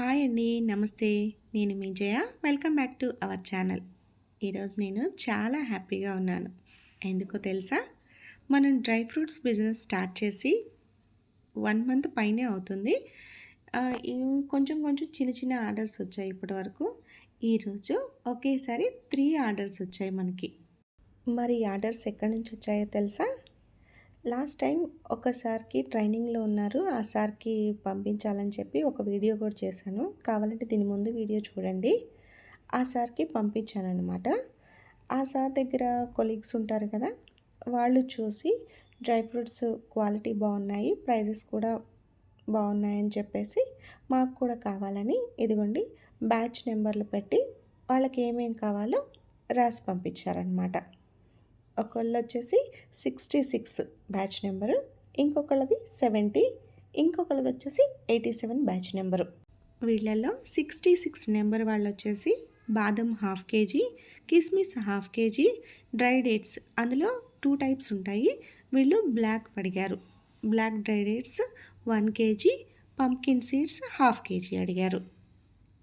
Hi అండి. నమస్తే. నేను మీ Jaya. Welcome back to our channel. ఈరోజు నేను చాలా హ్యాపీగా ఉన్నాను. ఎందుకో తెలుసా? మనం డ్రై ఫ్రూట్స్ బిజినెస్ స్టార్ట్ చేసి 1 మంత్ పైనే అవుతుంది. కొంచెం కొంచెం చిన్న చిన్న ఆర్డర్స్ వచ్చాయి ఇప్పటివరకు. ఈరోజు ఒకేసారి 3 ఆర్డర్స్ వచ్చాయి మనకి. మరి ఈ ఆర్డర్స్ ఎక్కడి నుంచి వచ్చాయో తెలుసా? లాస్ట్ టైం ఒక సార్కి ట్రైనింగ్లో ఉన్నారు. ఆ సార్కి పంపించాలని చెప్పి ఒక వీడియో కూడా చేశాను. కావాలంటే దీని ముందు వీడియో చూడండి. ఆ సార్కి పంపించానమాట. ఆ సార్ దగ్గర కొలీగ్స్ ఉంటారు కదా, వాళ్ళు చూసి డ్రై ఫ్రూట్స్ క్వాలిటీ బాగున్నాయి, ప్రైజెస్ కూడా బాగున్నాయని చెప్పేసి మాకు కూడా కావాలని ఇదిగోండి బ్యాచ్ నెంబర్లు పెట్టి వాళ్ళకి ఏమేమి కావాలో రాసి పంపించారనమాట. ఒకళ్ళు వచ్చేసి 66 బ్యాచ్ నెంబరు, ఇంకొకళ్ళది 70, ఇంకొకళ్ళది వచ్చేసి 87 బ్యాచ్ నెంబరు. వీళ్ళల్లో 66 నెంబర్ వాళ్ళు వచ్చేసి బాదం హాఫ్ కేజీ, కిస్మిస్ హాఫ్ కేజీ, డ్రై డేట్స్ అందులో 2 టైప్స్ ఉంటాయి. వీళ్ళు బ్లాక్ అడిగారు. Black dry dates 1 kg, pumpkin seeds half kg అడిగారు.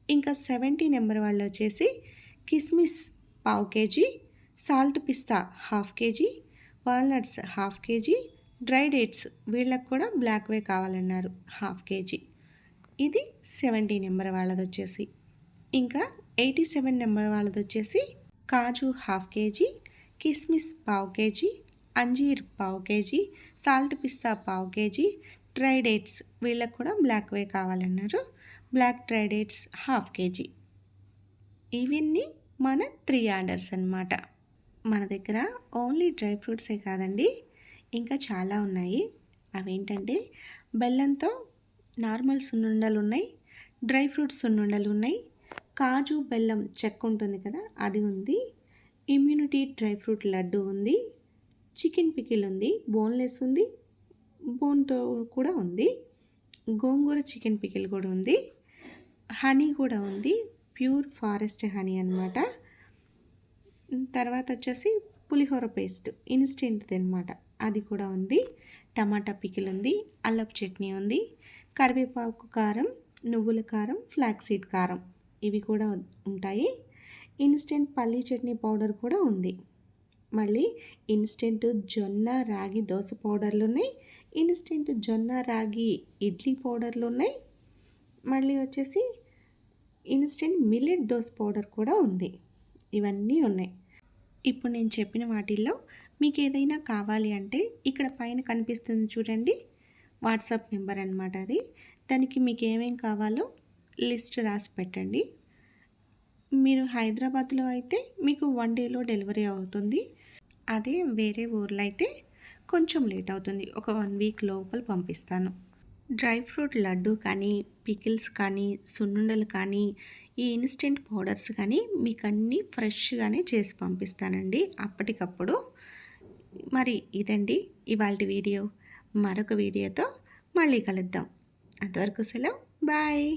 ఇంకా 70 నెంబర్ వాళ్ళు వచ్చేసి కిస్మిస్ పావు కేజీ, సాల్ట్ పిస్తా half kg, walnuts half kg, dry dates వీళ్ళకి కూడా బ్లాక్వే కావాలన్నారు హాఫ్ కేజీ. ఇది 70 నెంబర్ వాళ్ళది వచ్చేసి. ఇంకా 87 నెంబర్ వాళ్ళది వచ్చేసి కాజు హాఫ్ కేజీ, కిస్మిస్ పావు కేజీ, అంజీర్ పావు కేజీ, సాల్ట్ పిస్తా పావు కేజీ, డ్రై డేట్స్ వీళ్ళకి కూడా బ్లాక్వే కావాలన్నారు. Black dry dates half kg. ఇవన్నీ మన 3 ఆర్డర్స్ అన్నమాట. మన దగ్గర ఓన్లీ డ్రై ఫ్రూట్సే కాదండి, ఇంకా చాలా ఉన్నాయి. అవేంటంటే బెల్లంతో నార్మల్ సున్నుండలు ఉన్నాయి, డ్రై ఫ్రూట్స్ సున్నుండలు ఉన్నాయి, కాజు బెల్లం చెక్క ఉంటుంది కదా అది ఉంది, ఇమ్యూనిటీ డ్రై ఫ్రూట్ లడ్డు ఉంది, చికెన్ పికిల్ ఉంది, బోన్లెస్ ఉంది, బోన్తో కూడా ఉంది, గోంగూర చికెన్ పికిల్ కూడా ఉంది, హనీ కూడా ఉంది, ప్యూర్ ఫారెస్ట్ హనీ అన్నమాట. తర్వాత వచ్చేసి పులిహోర పేస్ట్ ఇన్స్టెంట్ది అనమాట, అది కూడా ఉంది, టమాటా పికిల్ ఉంది, అల్లపు చట్నీ ఉంది, కరివేపాకు కారం, నువ్వుల కారం, ఫ్లాక్సీడ్ కారం ఇవి కూడా ఉంటాయి. ఇన్స్టెంట్ పల్లీ చట్నీ పౌడర్ కూడా ఉంది. మళ్ళీ ఇన్స్టెంట్ జొన్న రాగి దోశ పౌడర్లు ఉన్నాయి, ఇన్స్టెంట్ జొన్న రాగి ఇడ్లీ పౌడర్లు ఉన్నాయి, మళ్ళీ వచ్చేసి ఇన్స్టెంట్ మిల్లెట్ దోశ పౌడర్ కూడా ఉంది. ఇవన్నీ ఉన్నాయి. ఇప్పుడు నేను చెప్పిన వాటిల్లో మీకు ఏదైనా కావాలి అంటే ఇక్కడ పైన కనిపిస్తుంది చూడండి, వాట్సాప్ నెంబర్ అనమాట అది. దానికి మీకు ఏమేం కావాలో లిస్ట్ రాసి పెట్టండి. మీరు హైదరాబాద్లో అయితే మీకు 1 డేలో డెలివరీ అవుతుంది. అదే వేరే ఊర్లో అయితే కొంచెం లేట్ అవుతుంది, ఒక 1 వీక్ లోపల పంపిస్తాను. డ్రై ఫ్రూట్ లడ్డు కానీ, పికిల్స్ కానీ, సున్నుండలు కానీ, ఈ ఇన్స్టెంట్ పౌడర్స్ కానీ మీకు అన్నీ ఫ్రెష్గానే చేసి పంపిస్తానండి అప్పటికప్పుడు. మరి ఇదండి ఇవాల్టి వీడియో. మరొక వీడియోతో మళ్ళీ కలుద్దాం. అంతవరకు సెలవు, బాయ్.